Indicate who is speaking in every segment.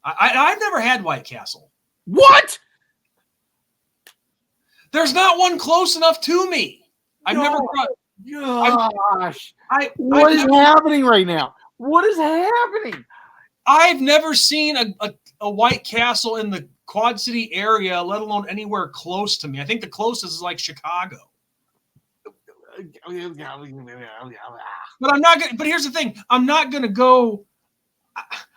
Speaker 1: I've never had White Castle.
Speaker 2: What?
Speaker 1: There's not one close enough to me. I've never.
Speaker 2: Gosh, what is happening right now? What is happening?
Speaker 1: I've never seen a White Castle in the Quad City area, let alone anywhere close to me. I think the closest is like Chicago. But I'm not gonna. But here's the thing: I'm not gonna go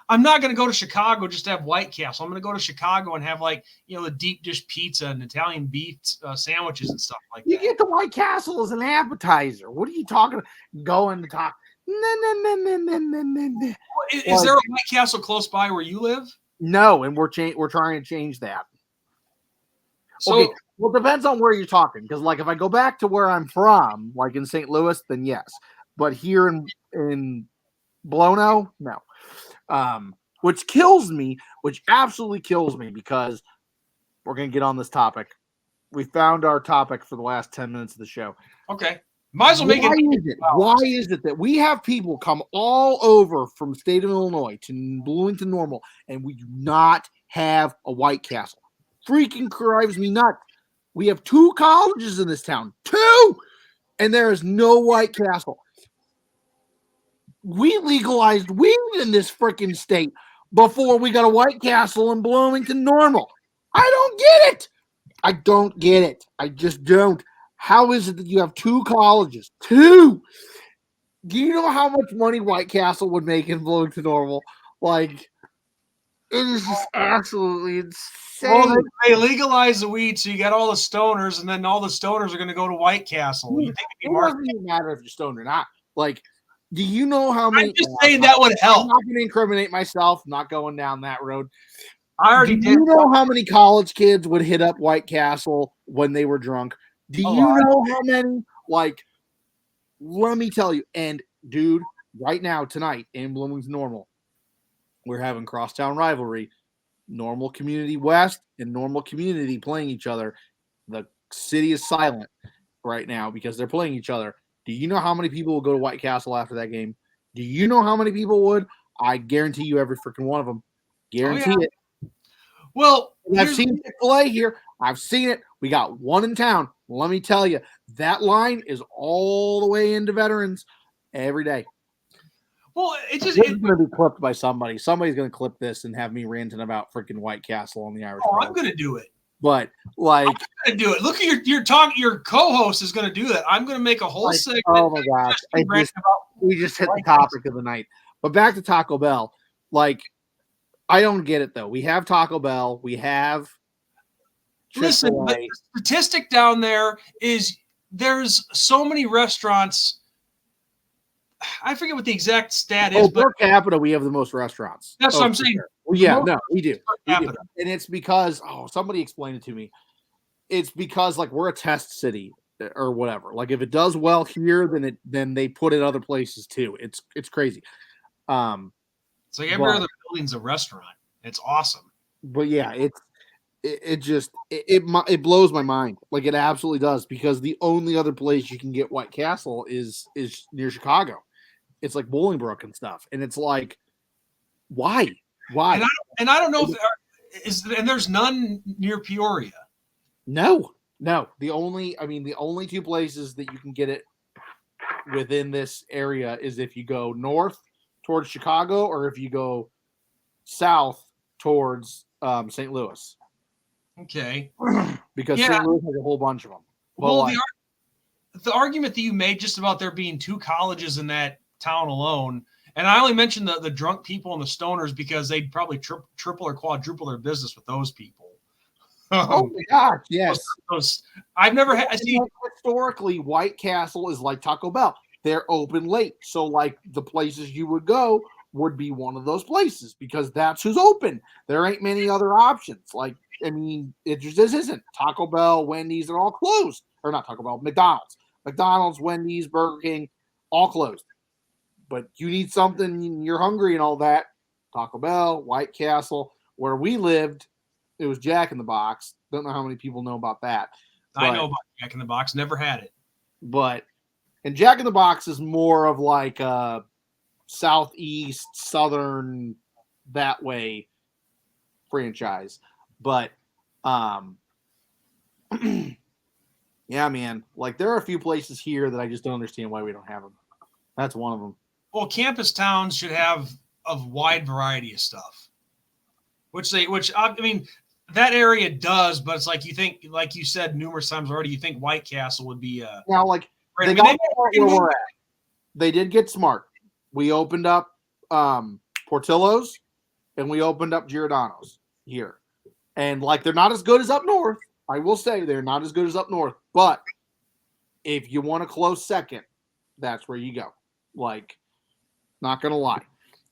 Speaker 1: to Chicago just to have White Castle. I'm gonna go to Chicago and have like the deep dish pizza and Italian beef sandwiches and stuff like that.
Speaker 2: You get the White Castle as an appetizer. What are you talking about? Going to talk.
Speaker 1: Is there a White Castle close by where you live?
Speaker 2: No, and we're trying to change that.
Speaker 1: So,
Speaker 2: okay, well, it depends on where you're talking. Because, like, if I go back to where I'm from, like in St. Louis, then yes. But here in Blono, no. Which kills me, which absolutely kills me, because we're going to get on this topic. We found our topic for the last 10 minutes of the show.
Speaker 1: Okay. Might as well make it.
Speaker 2: Why is it that we have people come all over from the state of Illinois to Bloomington Normal, and we do not have a White Castle? Freaking drives me nuts. We have 2 colleges in this town. 2! And there is no White Castle. We legalized weed in this freaking state before we got a White Castle in Bloomington Normal. I don't get it. I don't get it. I just don't. How is it that you have 2 colleges? 2! Do you know how much money White Castle would make in Bloomington Normal? Like, it is just absolutely insane.
Speaker 1: Well, they legalize the weed, so you got all the stoners, and then all the stoners are going to go to White Castle. You think
Speaker 2: it doesn't even matter if you're stoned or not. Like, do you know how many?
Speaker 1: I'm just saying that would help.
Speaker 2: I'm not going to incriminate myself. I'm not going down that road.
Speaker 1: I already did.
Speaker 2: Do you know how many college kids would hit up White Castle when they were drunk? Do you know how many? Like, let me tell you. And, dude, right now, tonight, in Bloomington Normal, we're having crosstown rivalry. Normal Community West and Normal Community playing each other. The city is silent right now because they're playing each other. Do you know how many people will go to White Castle after that game? Do you know how many people would? I guarantee you every freaking one of them. Guarantee it.
Speaker 1: Well,
Speaker 2: I've seen Chick-fil-A here. I've seen it. We got one in town. Let me tell you, that line is all the way into Veterans every day.
Speaker 1: Well, it's
Speaker 2: going to be clipped by somebody. Somebody's going to clip this and have me ranting about freaking White Castle on the Irish.
Speaker 1: Oh, I'm going to do it.
Speaker 2: But like,
Speaker 1: I'm going to do it. Look at your talk. Your co-host is going to do that. I'm going to make a whole segment.
Speaker 2: Oh my gosh! We just hit the topic of the night. But back to Taco Bell. Like, I don't get it though. We have Taco Bell. We have.
Speaker 1: Listen, the statistic down there is there's so many restaurants. I forget what the exact stat is, but
Speaker 2: per capita, we have the most restaurants.
Speaker 1: That's what I'm saying.
Speaker 2: Sure. Well, yeah, no, we do. And it's because somebody explained it to me. It's because like we're a test city or whatever. Like if it does well here, then they put it other places too. It's crazy.
Speaker 1: It's like every other building's a restaurant. It's awesome.
Speaker 2: But yeah, it blows my mind. Like it absolutely does, because the only other place you can get White Castle is near Chicago. It's like Bolingbrook and stuff, and it's like, why?
Speaker 1: And I don't know if there's none near Peoria.
Speaker 2: No. The only 2 places that you can get it within this area is if you go north towards Chicago or if you go south towards St. Louis.
Speaker 1: Okay.
Speaker 2: Because St. Louis has a whole bunch of them.
Speaker 1: Well, the argument that you made just about there being 2 colleges in that town alone, and I only mentioned the drunk people and the stoners because they'd probably triple or quadruple their business with those people.
Speaker 2: Oh my gosh, yes.
Speaker 1: I've never had.
Speaker 2: Historically, White Castle is like Taco Bell. They're open late. So like the places you would go would be one of those places because that's who's open. There ain't many other options. Like, I mean, it just isn't. Taco Bell, Wendy's, they're all closed. Or not Taco Bell, McDonald's, Wendy's, Burger King, all closed. But you need something, you're hungry and all that. Taco Bell, White Castle. Where we lived, it was Jack in the Box. Don't know how many people know about that.
Speaker 1: I know about Jack in the Box. Never had it.
Speaker 2: And Jack in the Box is more of like southeast, southern, that way franchise. But yeah, man, like there are a few places here that I just don't understand why we don't have them. That's one of them.
Speaker 1: Well, campus towns should have a wide variety of stuff, which I mean, that area does, but it's like you think, like you said numerous times already, you think White Castle would be
Speaker 2: now like
Speaker 1: right.
Speaker 2: they got where we're at. They did get smart. We opened up Portillo's and we opened up Giordano's here, and like they're not as good as up north. I will say they're not as good as up north, but if you want a close second, that's where you go. Like, not gonna lie.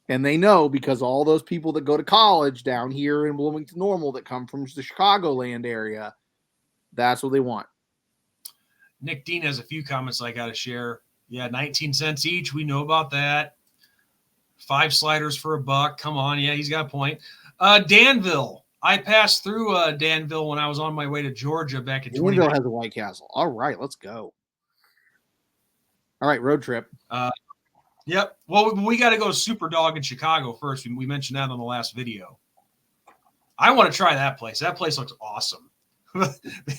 Speaker 2: And they know because all those people that go to college down here in Bloomington Normal that come from the Chicagoland area, that's what they want.
Speaker 1: Nick Dean has a few comments I got to share. Yeah, 19 cents each. We know about that. 5 sliders for $1. Come on. Yeah, he's got a point. Danville. I passed through Danville when I was on my way to Georgia back in 2019.
Speaker 2: Danville has a White Castle. All right, let's go. All right, road trip.
Speaker 1: Yep. Well, we got to go to Super Dog in Chicago first. We mentioned that on the last video. I want to try that place. That place looks awesome.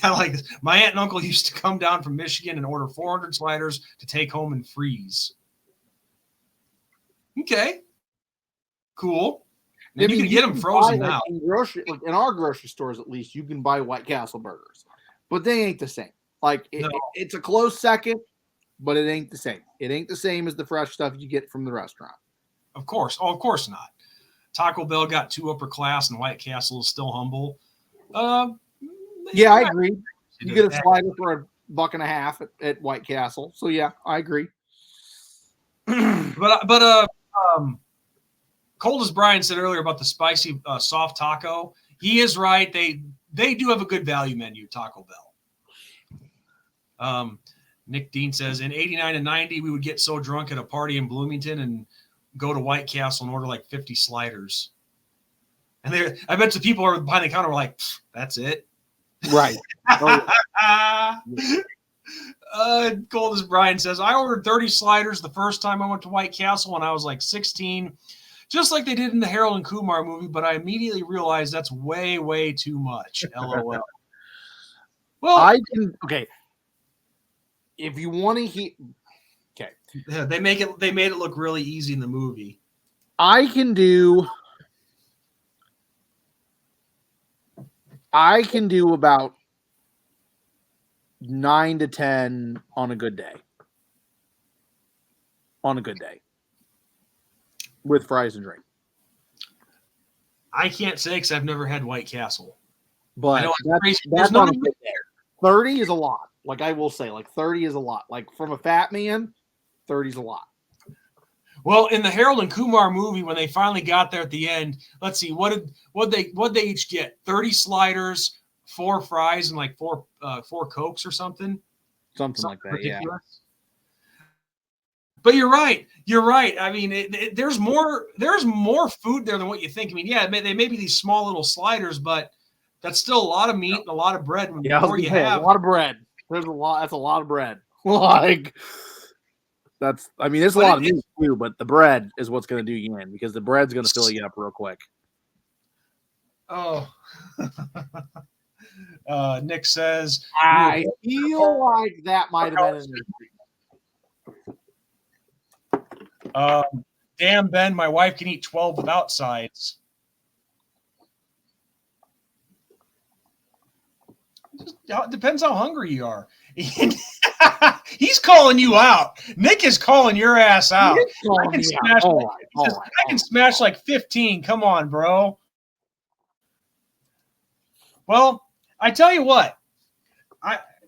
Speaker 1: Like my aunt and uncle used to come down from Michigan and order 400 sliders to take home and freeze. Okay. Cool. And you can get them frozen now.
Speaker 2: In our grocery stores, at least, you can buy White Castle burgers, but they ain't the same. Like it's a close second, but it ain't the same. It ain't the same as the fresh stuff you get from the restaurant.
Speaker 1: Of course. Oh, of course not. Taco Bell got 2 upper class, and White Castle is still humble.
Speaker 2: Yeah, I agree. You get a slider for $1.50 at White Castle. So yeah, I agree.
Speaker 1: But Cold as Brian said earlier about the spicy soft taco, he is right. They do have a good value menu, Taco Bell. Nick Dean says in 89 and 90, we would get so drunk at a party in Bloomington and go to White Castle and order like 50 sliders. And I bet the people are behind the counter were like, that's it.
Speaker 2: Right.
Speaker 1: Cold as Brian says, I ordered 30 sliders the first time I went to White Castle when I was like 16, just like they did in the Harold and Kumar movie, but I immediately realized that's way, way too much. LOL. Well,
Speaker 2: okay. If you want to hear, okay.
Speaker 1: Yeah, they made it look really easy in the movie.
Speaker 2: I can do about 9 to 10 on a good day. On a good day. With fries and drink.
Speaker 1: I can't say because I've never had White Castle.
Speaker 2: But that's on a good day. 30 is a lot. Like I will say, like 30 is a lot. Like from a fat man, 30 is a lot.
Speaker 1: Well, in the Harold and Kumar movie, when they finally got there at the end, let's see, what they each get? 30 sliders, 4 fries, and like 4 Cokes or something.
Speaker 2: Something like that, ridiculous. Yeah.
Speaker 1: But you're right. I mean, there's more food there than what you think. I mean, yeah, they may be these small little sliders, but that's still a lot of meat and a lot of bread.
Speaker 2: Yeah, a lot of bread. There's a lot. That's a lot of bread. Like there's a lot of meat too, but the bread is what's going to do you in because the bread's going to fill you up real quick.
Speaker 1: Oh. Nick says,
Speaker 2: I feel like that might have been
Speaker 1: damn, Ben, my wife can eat 12 without sides. It depends how hungry you are. He's calling you out. Nick is calling your ass out. I can smash like 15. Come on, bro. Well, I tell you what.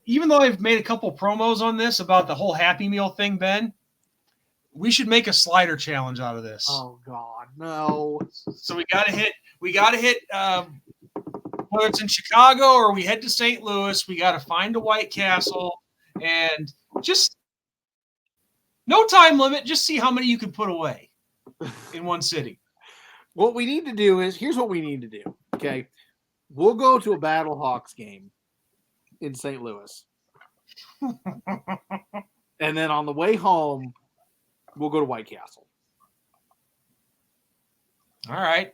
Speaker 1: Even though I've made a couple promos on this about the whole Happy Meal thing, Ben, we should make a slider challenge out of this.
Speaker 2: Oh God, no.
Speaker 1: So we gotta hit whether it's in Chicago or we head to St. Louis, we got to find a White Castle and just no time limit. Just see how many you can put away in one city.
Speaker 2: What we need to do is here's what we need to do. Okay. We'll go to a Battlehawks game in St. Louis. And then on the way home, we'll go to White Castle.
Speaker 1: All right.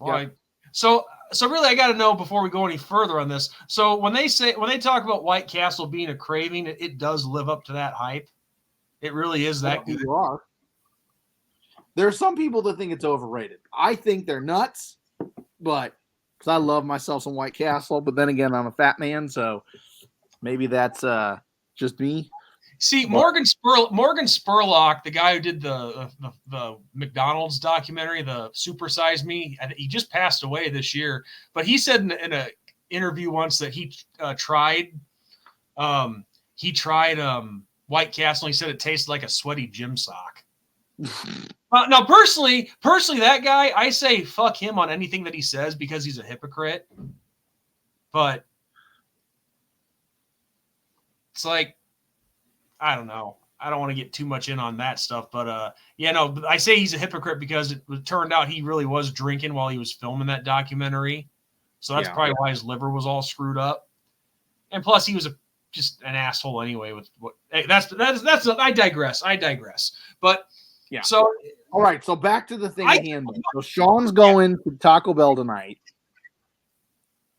Speaker 1: Yep. So really, I got to know before we go any further on this. So when they talk about White Castle being a craving, it does live up to that hype. It really is that good.
Speaker 2: You are. There are some people that think it's overrated. I think they're nuts, but because I love myself some White Castle, but then again, I'm a fat man, so maybe that's just me.
Speaker 1: See, Morgan Spurlock, the guy who did the McDonald's documentary, the Super Size Me, he just passed away this year. But he said in an interview once that he tried White Castle. And he said it tasted like a sweaty gym sock. Now, personally, that guy, I say fuck him on anything that he says because he's a hypocrite. But it's like, I don't know. I don't want to get too much in on that stuff, but I say he's a hypocrite because it turned out he really was drinking while he was filming that documentary. So that's probably why his liver was all screwed up. And plus he was just an asshole anyway with what that's I digress. But yeah. So
Speaker 2: all right, so back to the thing at hand. So Sean's going to Taco Bell tonight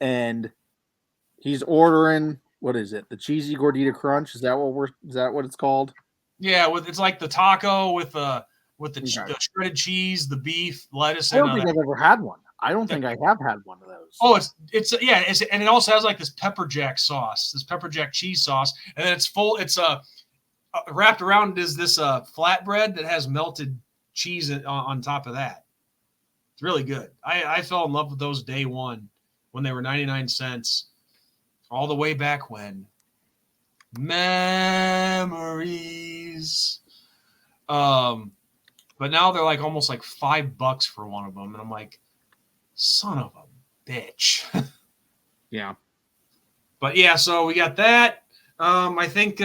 Speaker 2: and he's ordering, what is it? The cheesy gordita crunch? Is that what it's called?
Speaker 1: Yeah, it's like the taco with the shredded cheese, the beef, lettuce.
Speaker 2: I don't think I've ever had one. I don't think I have had one of those.
Speaker 1: Oh, and it also has like this pepper jack sauce, this pepper jack cheese sauce, and then it's full. It's wrapped around is this flatbread that has melted cheese on top of that. It's really good. I fell in love with those day one when they were 99 cents, all the way back when. Memories. But now they're like almost like $5 for one of them, and I'm like, son of a bitch.
Speaker 2: Yeah.
Speaker 1: But yeah, so we got that. I think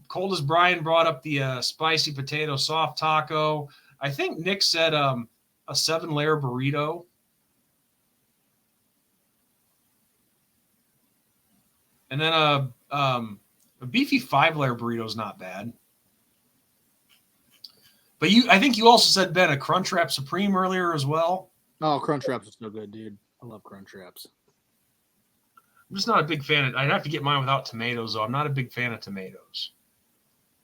Speaker 1: Cold as Brian brought up the spicy potato soft taco. I think Nick said a 7-layer burrito. And then a beefy 5-layer burrito is not bad. But I think you also said, Ben, a Crunchwrap Supreme earlier as well.
Speaker 2: Oh, Crunchwraps is so good, dude. I love Crunchwraps.
Speaker 1: I'm just not a big fan. I'd have to get mine without tomatoes, though. I'm not a big fan of tomatoes.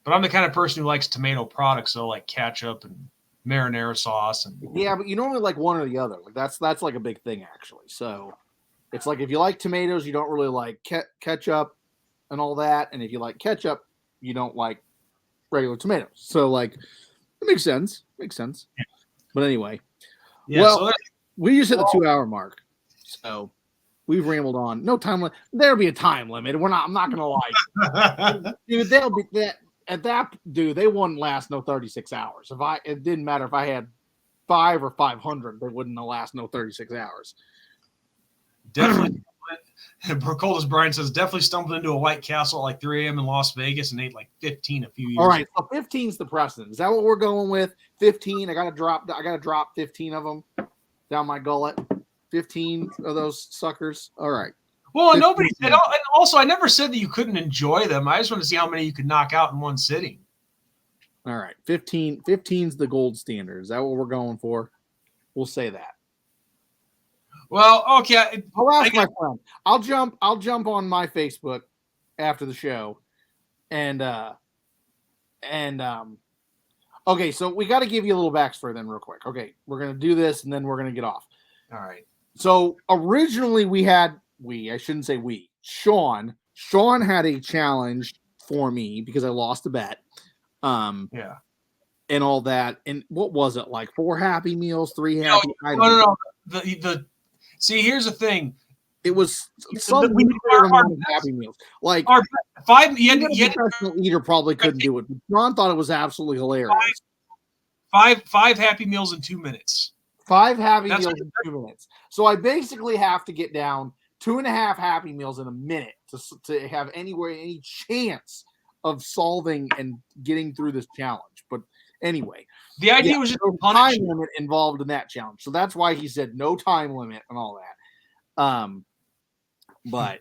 Speaker 1: But I'm the kind of person who likes tomato products, though, like ketchup and marinara sauce.
Speaker 2: Yeah, but you normally like one or the other. Like that's like a big thing, actually. So it's like if you like tomatoes, you don't really like ketchup and all that. And if you like ketchup, you don't like regular tomatoes. So like it makes sense. Yeah. But anyway. Yeah, well, we just hit the 2-hour mark. So we've rambled on. No time limit. There'll be a time limit. I'm not gonna lie. Dude, they'll be that at that dude, they wouldn't last no 36 hours. It didn't matter if I had 5 or 500, they wouldn't last no 36 hours.
Speaker 1: Definitely. Cold as Brian says, definitely stumbled into a White Castle at like 3 a.m. in Las Vegas and ate like 15 a few years
Speaker 2: ago. All right, so 15's the precedent. Is that what we're going with? 15. I gotta drop 15 of them down my gullet. 15 of those suckers. All right.
Speaker 1: Well, nobody said. And also, I never said that you couldn't enjoy them. I just want to see how many you could knock out in one sitting.
Speaker 2: All right, 15's the gold standard. Is that what we're going for? We'll say that.
Speaker 1: Well, okay.
Speaker 2: I'll ask my friend. I'll jump on my Facebook after the show, and okay. So we got to give you a little backstory then, real quick. Okay, we're gonna do this, and then we're gonna get off.
Speaker 1: All right.
Speaker 2: So originally I shouldn't say we. Sean had a challenge for me because I lost a bet.
Speaker 1: Yeah.
Speaker 2: And all that. And what was it, like 4 Happy Meals, 3 Happy?
Speaker 1: No. See, here's the thing.
Speaker 2: It was some amount of Happy Meals. Like
Speaker 1: our 5.
Speaker 2: A professional eater probably couldn't do it. Ron thought it was absolutely hilarious.
Speaker 1: 5 Happy Meals in 2 minutes.
Speaker 2: 5 Happy Meals in 2 minutes. So I basically have to get down 2.5 Happy Meals in a minute to have any chance of solving and getting through this challenge. But anyway,
Speaker 1: the idea was just
Speaker 2: no time limit involved in that challenge. So that's why he said no time limit and all that. But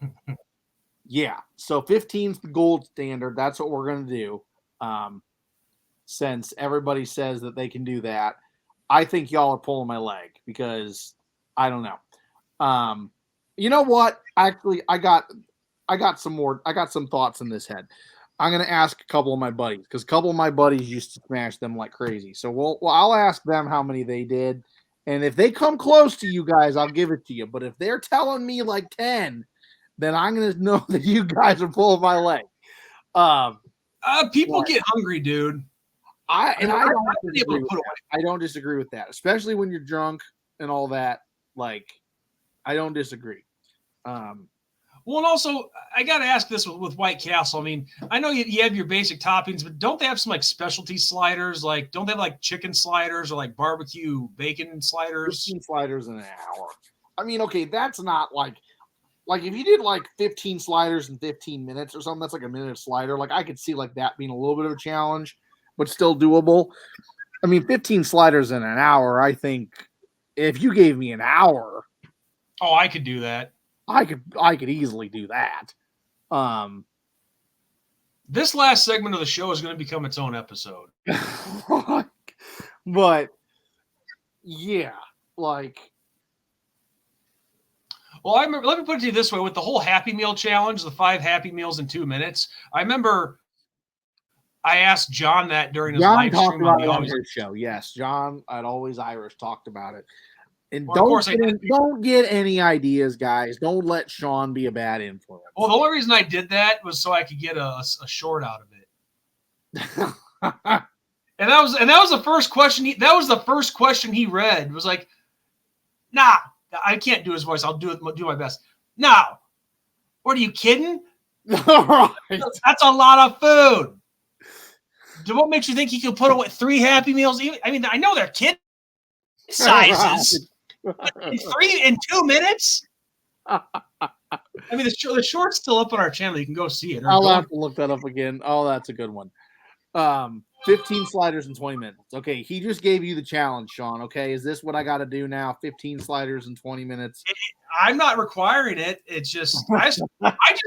Speaker 2: yeah, so 15's the gold standard. That's what we're going to do. Since everybody says that they can do that. I think y'all are pulling my leg because I don't know. You know what? Actually, I got some thoughts in this head. I'm gonna ask a couple of my buddies because a couple of my buddies used to smash them like crazy. So I'll ask them how many they did, and if they come close to you guys, I'll give it to you. But if they're telling me like 10, then I'm gonna know that you guys are pulling my leg.
Speaker 1: People get hungry, dude.
Speaker 2: I don't disagree with that, especially when you're drunk and all that. Like, I don't disagree.
Speaker 1: Well, and also, I got to ask this with White Castle. I mean, I know you have your basic toppings, but don't they have some like specialty sliders? Like, don't they have like chicken sliders or like barbecue bacon sliders?
Speaker 2: 15 sliders in an hour. I mean, okay, that's not like if you did like 15 sliders in 15 minutes or something, that's like a minute slider. Like, I could see like that being a little bit of a challenge, but still doable. I mean, 15 sliders in an hour, I think if you gave me an hour.
Speaker 1: Oh, I could do that.
Speaker 2: I could easily do that.
Speaker 1: This last segment of the show is going to become its own episode.
Speaker 2: But yeah, like.
Speaker 1: Well, I remember, let me put it to you this way: with the whole Happy Meal challenge, the 5 Happy Meals in 2 minutes. I remember I asked John that during his live stream
Speaker 2: on his show. Yes, John at Always Irish talked about it. And
Speaker 1: well,
Speaker 2: don't get any ideas, guys. Don't let Sean be a bad influence.
Speaker 1: Well, the only reason I did that was so I could get a short out of it. and that was the first question. That was the first question he read. It was like, nah, I can't do his voice. I'll do my best. No, what are you kidding?
Speaker 2: Right.
Speaker 1: That's a lot of food. What makes you think he could put away 3 Happy Meals? I mean, I know they're kid sizes. 3 in 2 minutes. I mean, the short's still up on our channel. You can go see it.
Speaker 2: I'll have to look that up again. Oh, that's a good one. 15 sliders in 20 minutes. Okay, he just gave you the challenge, Sean. Okay, is this what I got to do now? 15 sliders in 20 minutes.
Speaker 1: I'm not requiring it. It's just I just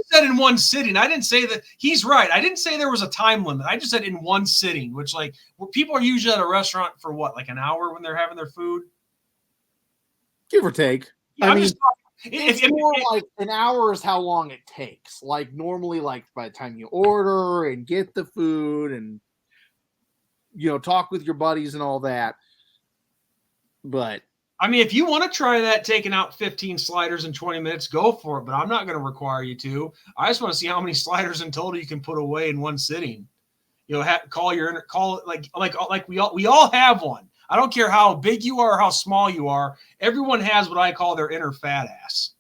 Speaker 1: said in one sitting. I didn't say that. He's right. I didn't say there was a time limit. I just said in one sitting, which like people are usually at a restaurant for what, like an hour when they're having their food.
Speaker 2: Give or take.
Speaker 1: Yeah, I mean,
Speaker 2: it's more like an hour is how long it takes. Like normally, like by the time you order and get the food and talk with your buddies and all that. But
Speaker 1: I mean, if you want to try that, taking out 15 sliders in 20 minutes, go for it. But I'm not going to require you to. I just want to see how many sliders in total you can put away in one sitting. Call like we all have one. I don't care how big you are or how small you are. Everyone has what I call their inner fat ass.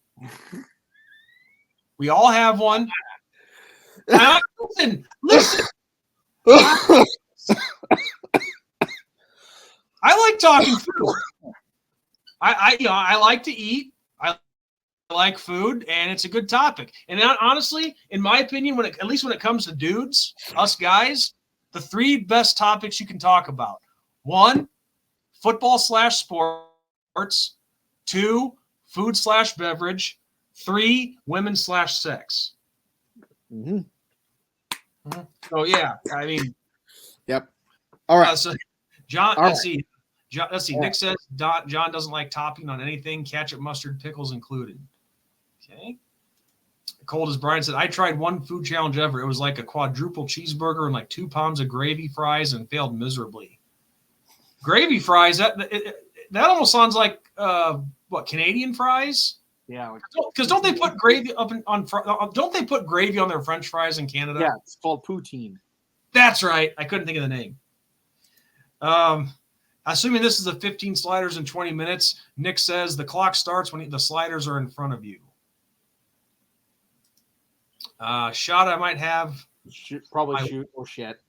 Speaker 1: We all have one. Listen. I like talking food. I like to eat. I like food, and it's a good topic. And honestly, in my opinion, at least when it comes to dudes, us guys, the 3 best topics you can talk about: 1, football/sports; 2, food/beverage; 3, women/sex.
Speaker 2: Mm-hmm.
Speaker 1: So yeah, I mean,
Speaker 2: yep. All right.
Speaker 1: So John, let's see.
Speaker 2: Yeah.
Speaker 1: Nick says John doesn't like topping on anything, ketchup, mustard, pickles included. Okay. Cold as Brian said, I tried one food challenge ever. It was like a quadruple cheeseburger and like 2 pounds of gravy fries and failed miserably. Gravy fries, that almost sounds like Canadian fries?
Speaker 2: Yeah.
Speaker 1: Because don't they put gravy don't they put gravy on their French fries in Canada?
Speaker 2: Yeah, it's called poutine. That's
Speaker 1: right. I couldn't think of the name. Assuming this is the 15 sliders in 20 minutes, Nick says the clock starts when the sliders are in front of you. Shot, I might have.
Speaker 2: Shoot or shit.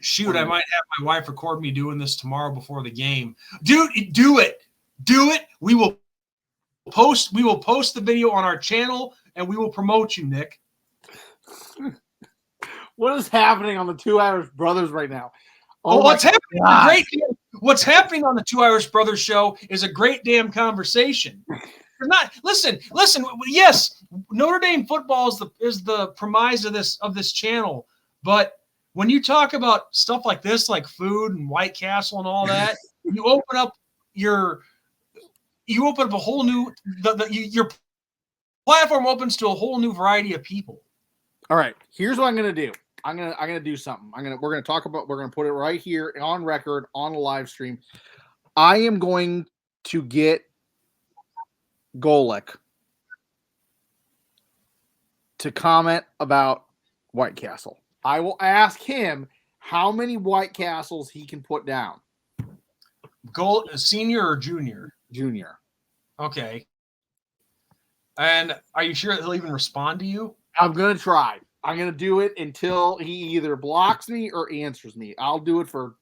Speaker 1: Shoot, I might have my wife record me doing this tomorrow before the game. Dude, do it. Do it. We will post the video on our channel and we will promote you, Nick.
Speaker 2: What is happening on the 2 Irish Brothers right now?
Speaker 1: What's happening on the 2 Irish Brothers show is a great damn conversation. Listen. Yes, Notre Dame football is the premise of this channel, but when you talk about stuff like this, like food and White Castle and all that, you open up you open up a whole new your platform opens to a whole new variety of people.
Speaker 2: All right, here's what I'm gonna do. I'm gonna do something. We're gonna put it right here on record on a live stream. I am going to get Golic to comment about White Castle. I will ask him how many White Castles he can put down.
Speaker 1: Senior or junior?
Speaker 2: Junior.
Speaker 1: Okay. And are you sure he'll even respond to you?
Speaker 2: I'm going to try. I'm going to do it until he either blocks me or answers me. I'll do it for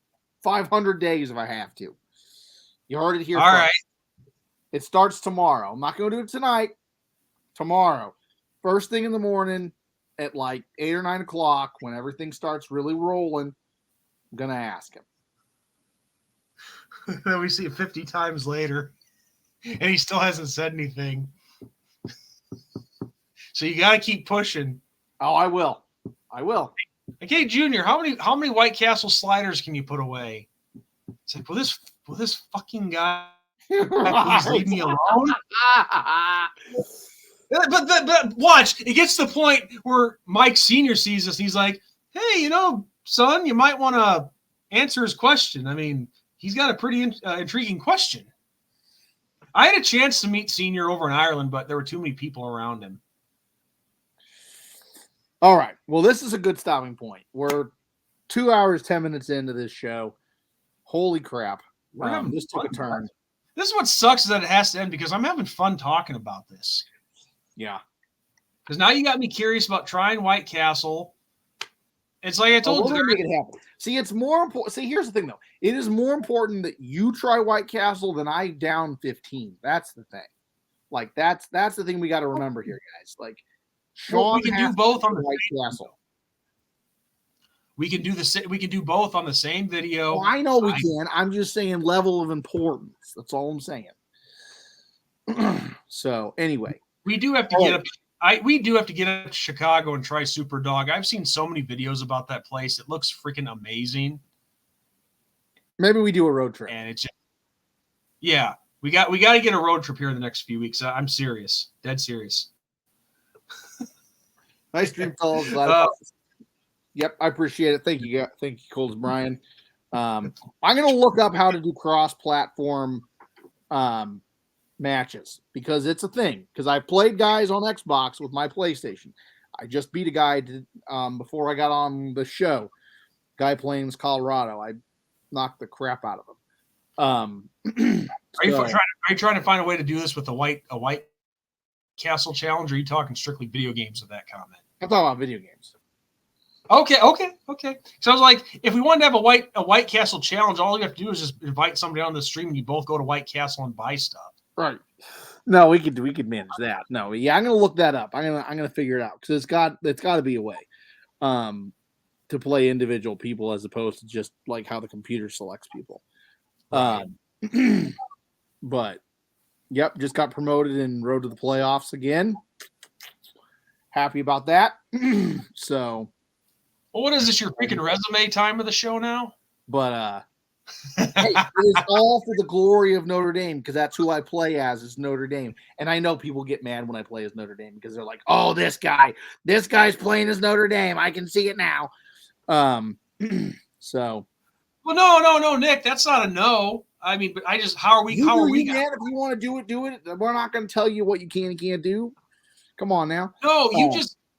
Speaker 2: 500 days if I have to. You heard it here.
Speaker 1: All right.
Speaker 2: It starts tomorrow. I'm not going to do it tonight. Tomorrow. First thing in the morning at like 8 or 9 o'clock when everything starts really rolling, I'm going to ask him.
Speaker 1: Then we see it 50 times later, and he still hasn't said anything. So you got to keep pushing.
Speaker 2: Oh, I will.
Speaker 1: Okay, Junior, how many White Castle sliders can you put away? It's like, will this fucking guy please leave me alone? But watch, it gets to the point where Mike Sr. sees this and he's like, hey, son, you might want to answer his question. I mean, he's got a pretty intriguing question. I had a chance to meet Senior over in Ireland, but there were too many people around him.
Speaker 2: All right. Well, this is a good stopping point. We're 2 hours, 10 minutes into this show. Holy crap. This took a turn.
Speaker 1: This is what sucks is that it has to end because I'm having fun talking about this.
Speaker 2: Yeah.
Speaker 1: Because now you got me curious about trying White Castle. It's like I told you.
Speaker 2: Make it happen. See, it's more important. See, here's the thing, though. It is more important that you try White Castle than I down 15. That's the thing. Like, that's the thing we got to remember here, guys. Like, Sean
Speaker 1: we can do both on the
Speaker 2: White Castle.
Speaker 1: We can do both on the same video.
Speaker 2: Well, I know we can. I'm just saying level of importance. That's all I'm saying. So anyway,
Speaker 1: we do have to get up. We do have to get up to Chicago and try Super Dog. I've seen so many videos about that place. It looks freaking amazing.
Speaker 2: Maybe we do a road trip.
Speaker 1: And it's just, yeah, we got to get a road trip here in the next few weeks. I'm serious, dead serious.
Speaker 2: Nice dream, fellas. Yep, I appreciate it. Thank you, Coles Brian. I'm gonna look up how to do cross-platform matches because it's a thing. Because I've played guys on Xbox with my PlayStation. I just beat a guy before I got on the show. Guy playing Colorado. I knocked the crap out of him.
Speaker 1: Are you trying to find a way to do this with a White Castle challenge? Or are you talking strictly video games with that comment?
Speaker 2: I'm talking about video games.
Speaker 1: Okay. So I was like, if we wanted to have a White Castle challenge, all you have to do is just invite somebody on the stream, and you both go to White Castle and buy stuff.
Speaker 2: Right. No, we could manage that. No, yeah, I'm gonna look that up. I'm gonna figure it out because it's got to be a way, to play individual people as opposed to just like how the computer selects people. Right. But yep, just got promoted and rode to the playoffs again. Happy about that. So.
Speaker 1: Well, what is this, your freaking resume time of the show now?
Speaker 2: But hey, it is all for the glory of Notre Dame because that's who I play as is Notre Dame. And I know people get mad when I play as Notre Dame because they're like, oh, this guy's playing as Notre Dame. I can see it now. So.
Speaker 1: Well, no, Nick, that's not a no. I mean, but how are we?
Speaker 2: Mad if you want to do it, do it. We're not going to tell you what you can and can't do. Come on now.
Speaker 1: No,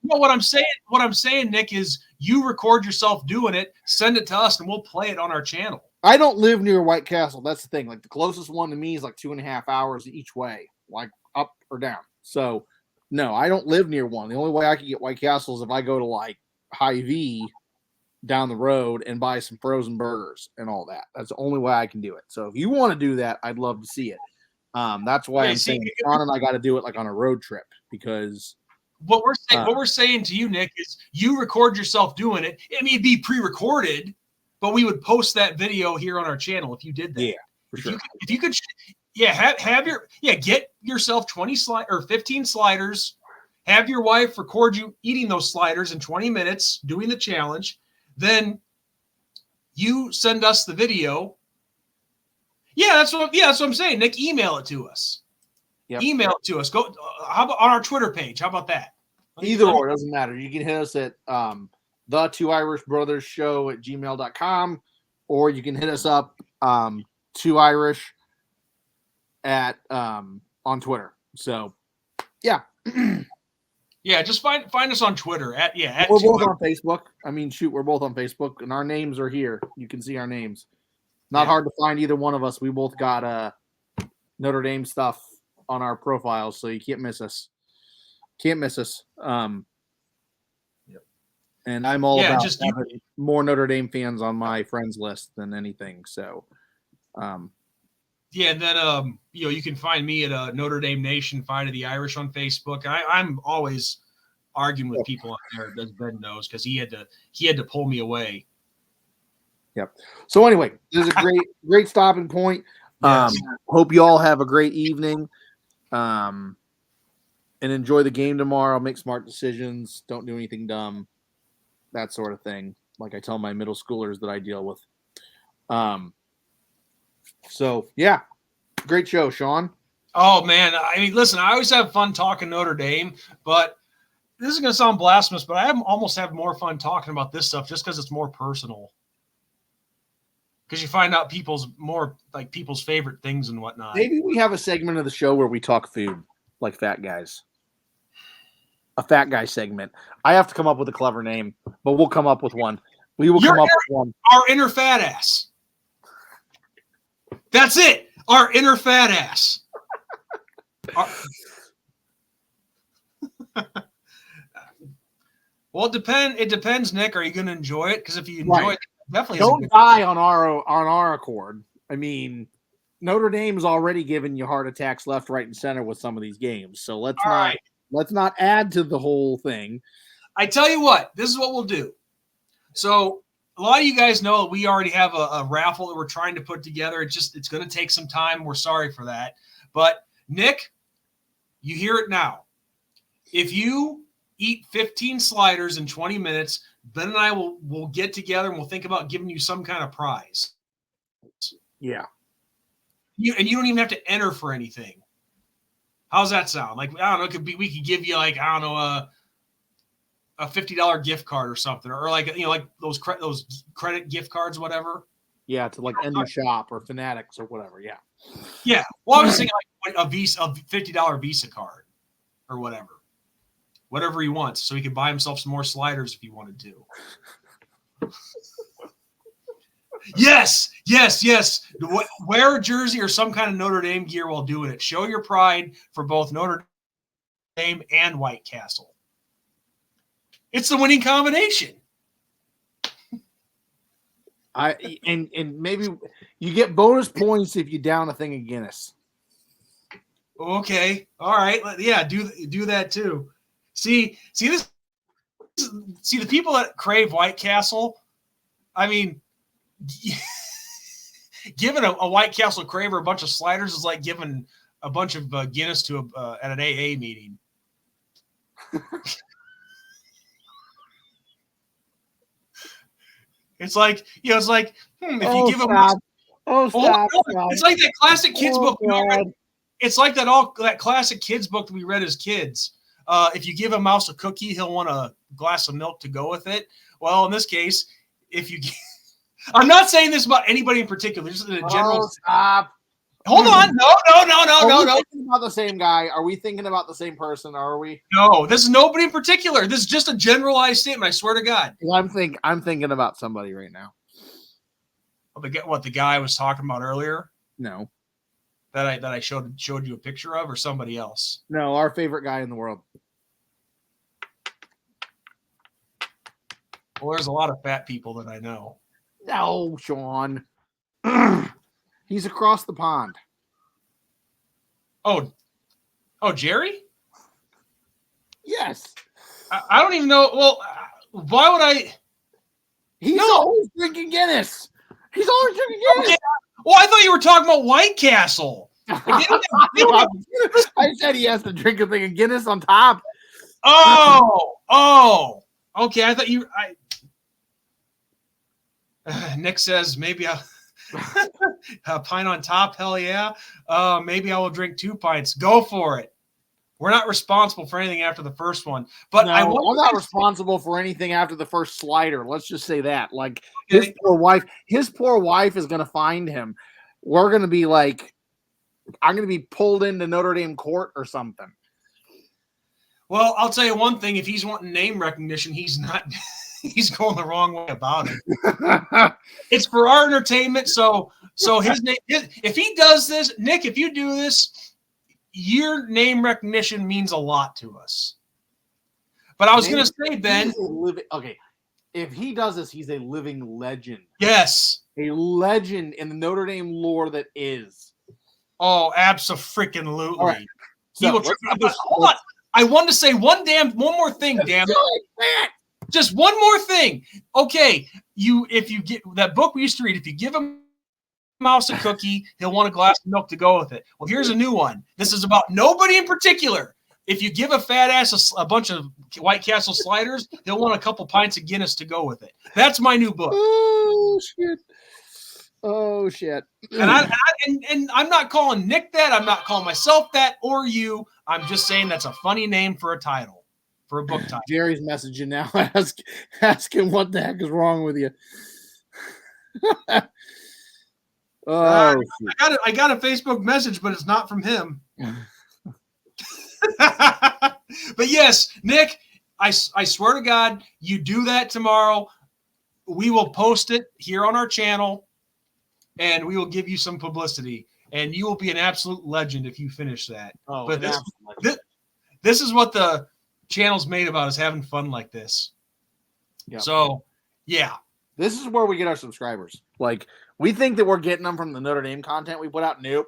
Speaker 1: what I'm saying. What I'm saying, Nick, is you record yourself doing it, send it to us, and we'll play it on our channel.
Speaker 2: I don't live near White Castle. That's the thing. Like the closest one to me is like 2.5 hours each way, like up or down. So no, I don't live near one. The only way I can get White Castle is if I go to like Hy-Vee down the road and buy some frozen burgers and all that. That's the only way I can do it. So if you want to do that, I'd love to see it. That's why I'm saying Sean and I got to do it like on a road trip because
Speaker 1: what we're saying to you, Nick, is you record yourself doing it. I mean, it'd be pre-recorded, but we would post that video here on our channel if you did that.
Speaker 2: Yeah, for sure.
Speaker 1: If you could, get yourself 20 or 15 sliders. Have your wife record you eating those sliders in 20 minutes, doing the challenge. Then you send us the video. Yeah, that's what I'm saying. Nick, email it to us.
Speaker 2: Yep.
Speaker 1: Email it to us. Go how about on our Twitter page? How about that?
Speaker 2: Either or, doesn't matter. You can hit us at the Two Irish Brothers Show at gmail.com, or you can hit us up Two Irish at on Twitter. So yeah.
Speaker 1: Yeah, just find us on Twitter at
Speaker 2: we're both on Facebook. I mean, shoot, we're both on Facebook, and our names are here. You can see our names. Not hard to find either one of us. We both got Notre Dame stuff on our profiles, so you can't miss us. Can't miss us. And I'm all about just having more Notre Dame fans on my friends list than anything. So,
Speaker 1: yeah, and then you can find me at Notre Dame Nation, Fight of the Irish on Facebook. I'm always arguing with people on there, as Ben knows, because he had to pull me away.
Speaker 2: Yep. So anyway, this is a great stopping point. Yes. Hope you all have a great evening. And enjoy the game tomorrow. Make smart decisions. Don't do anything dumb. That sort of thing. Like I tell my middle schoolers that I deal with. So yeah, great show, Sean.
Speaker 1: Oh man, I mean, listen, I always have fun talking Notre Dame, but this is going to sound blasphemous, but I almost have more fun talking about this stuff just because it's more personal. Because you find out people's favorite things and whatnot.
Speaker 2: Maybe we have a segment of the show where we talk food like fat guys. A fat guy segment. I have to come up with a clever name, but we'll come up with one. We will come up with one.
Speaker 1: Our inner fat ass. That's it. Our inner fat ass. Well, it depends, Nick. Are you going to enjoy it? Because if you enjoy it, definitely
Speaker 2: don't die on our accord. I mean, Notre Dame's already given you heart attacks left, right, and center with some of these games. So let's not add to the whole thing.
Speaker 1: I tell you what, this is what we'll do. So a lot of you guys know we already have a raffle that we're trying to put together. It's going to take some time. We're sorry for that. But Nick, you hear it now. If you eat 15 sliders in 20 minutes, Ben and I will get together and we'll think about giving you some kind of prize.
Speaker 2: Yeah.
Speaker 1: You don't even have to enter for anything. How's that sound? Like, I don't know, we could give you like, I don't know, a $50 gift card or something, or like, like those credit gift cards, whatever.
Speaker 2: Yeah, to like Ender Shop or Fanatics or whatever. Yeah.
Speaker 1: Yeah. Well, I was thinking like a $50 Visa card or whatever he wants, so he can buy himself some more sliders if he wanted to. Yes. Wear a jersey or some kind of Notre Dame gear while doing it. Show your pride for both Notre Dame and White Castle. It's the winning combination.
Speaker 2: And maybe you get bonus points if you down a thing of Guinness.
Speaker 1: Okay. All right. Yeah, do that too. See the people that crave White Castle, I mean, giving a White Castle craver a bunch of sliders is like giving a bunch of Guinness to at an AA meeting. It's like, if you give them.
Speaker 2: Stop.
Speaker 1: It's like that classic kids book. It's like that classic kids book that we read as kids. If you give a mouse a cookie, he'll want a glass of milk to go with it. Well, in this case, if you, I'm not saying this about anybody in particular, just in a general.
Speaker 2: Stop.
Speaker 1: Hold on. No.
Speaker 2: Are we thinking about the same guy? Are we thinking about the same person? Are we?
Speaker 1: No, this is nobody in particular. This is just a generalized statement. I swear to God.
Speaker 2: Well, I'm thinking about somebody right now.
Speaker 1: What the guy I was talking about earlier?
Speaker 2: No.
Speaker 1: That I showed you a picture of, or somebody else?
Speaker 2: No, our favorite guy in the world.
Speaker 1: Well, there's a lot of fat people that I know.
Speaker 2: No, Sean. He's across the pond.
Speaker 1: Oh, Jerry?
Speaker 2: Yes.
Speaker 1: I don't even know. Well, why would I?
Speaker 2: He's always drinking Guinness.
Speaker 1: Okay. Well, I thought you were talking about White Castle.
Speaker 2: I said he has to drink a thing of Guinness on top.
Speaker 1: Oh. Okay, I thought you. Nick says maybe I'll. A pint on top, hell yeah. Maybe I will drink 2 pints. Go for it. We're not responsible for anything after the first one. But
Speaker 2: no, I'm not responsible for anything after the first slider. Let's just say that. Like his poor wife is gonna find him. We're gonna be like, I'm gonna be pulled into Notre Dame court or something.
Speaker 1: Well, I'll tell you one thing: if he's wanting name recognition, he's not. He's going the wrong way about it. It's for our entertainment. So his name. If he does this, Nick, if you do this, your name recognition means a lot to us. But I was going to say, Ben.
Speaker 2: Okay, if he does this, he's a living legend.
Speaker 1: Yes,
Speaker 2: a legend in the Notre Dame lore that is.
Speaker 1: Oh, absolutely.
Speaker 2: Right.
Speaker 1: So, he will. Hold on. I wanted to say one more thing, damn it. Just one more thing. Okay, if you get that book we used to read, if you give a mouse a cookie, he'll want a glass of milk to go with it. Well, here's a new one. This is about nobody in particular. If you give a fat ass a bunch of White Castle sliders, he'll want a couple pints of Guinness to go with it. That's my new book.
Speaker 2: Oh shit.
Speaker 1: And I'm not calling Nick that. I'm not calling myself that or you. I'm just saying that's a funny name for a title. For a book title.
Speaker 2: Jerry's messaging now. Asking what the heck is wrong with you.
Speaker 1: I got a Facebook message, but it's not from him. But yes, Nick, I swear to God, you do that tomorrow. We will post it here on our channel, and we will give you some publicity. And you will be an absolute legend if you finish that.
Speaker 2: Oh,
Speaker 1: but this is what the channel's made about, is having fun like this.
Speaker 2: Yep.
Speaker 1: So, yeah.
Speaker 2: This is where we get our subscribers. Like, we think that we're getting them from the Notre Dame content we put out. Nope.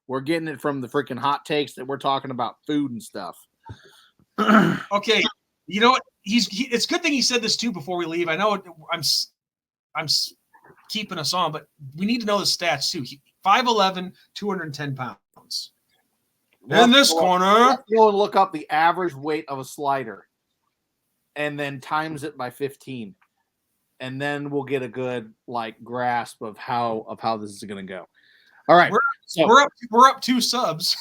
Speaker 2: We're getting it from the freaking hot takes that we're talking about food and stuff.
Speaker 1: Okay. You know what? It's a good thing he said this too before we leave. I know I'm keeping us on, but we need to know the stats too. 5'11", 210 pounds. In this corner,
Speaker 2: go and look up the average weight of a slider, and then times it by 15, and then we'll get a good grasp of how this is going to go. All right,
Speaker 1: we're up 2 subs.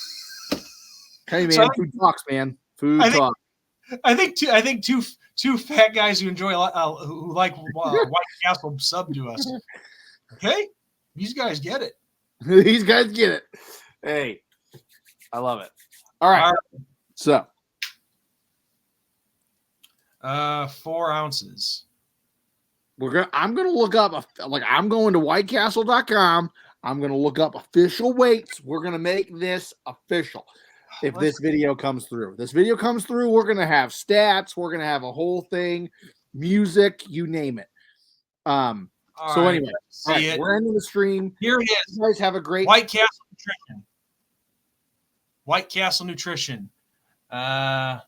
Speaker 2: Hey man, so food talks, man. Food talk.
Speaker 1: I think two fat guys who enjoy who like White Castle sub to us. Okay, these guys get it.
Speaker 2: These guys get it. Hey. I love it. All right. So
Speaker 1: 4 ounces.
Speaker 2: I'm gonna look up I'm going to whitecastle.com. I'm gonna look up official weights. We're gonna make this official. If this video comes through. We're gonna have stats, we're gonna have a whole thing, music, you name it. Anyway, we're ending the stream.
Speaker 1: Here it is.
Speaker 2: You guys have a great
Speaker 1: White Castle Nutrition. White Castle Nutrition. Where's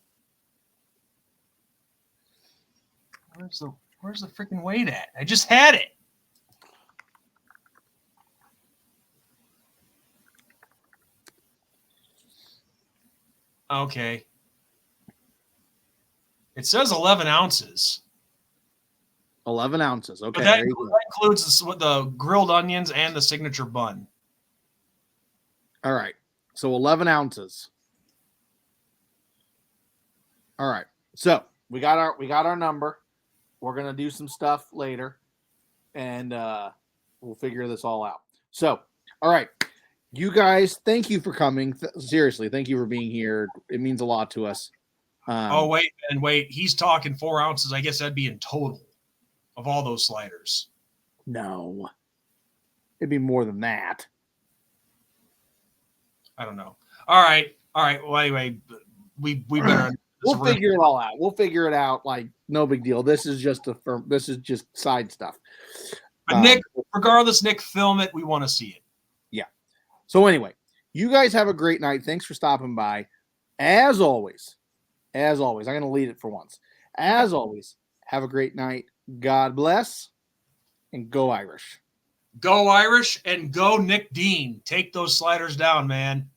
Speaker 1: the freaking weight at? I just had it. Okay. It says 11 ounces.
Speaker 2: 11 ounces. Okay.
Speaker 1: That includes the grilled onions and the signature bun.
Speaker 2: All right. So 11 ounces. All right. So we got our number. We're going to do some stuff later, and we'll figure this all out. So, all right. You guys, thank you for coming. Seriously, thank you for being here. It means a lot to us.
Speaker 1: Wait. He's talking 4 ounces. I guess that'd be in total of all those sliders.
Speaker 2: No. It'd be more than that.
Speaker 1: I don't know. All right. Well, anyway, we better.
Speaker 2: We'll figure it all out. We'll figure it out. No big deal. This is just side stuff.
Speaker 1: But Nick, regardless, Nick, film it. We want to see it.
Speaker 2: Yeah. So anyway, you guys have a great night. Thanks for stopping by. As always, I'm going to lead it for once. As always, have a great night. God bless, and go Irish.
Speaker 1: Go Irish and go Nick Dean. Take those sliders down, man.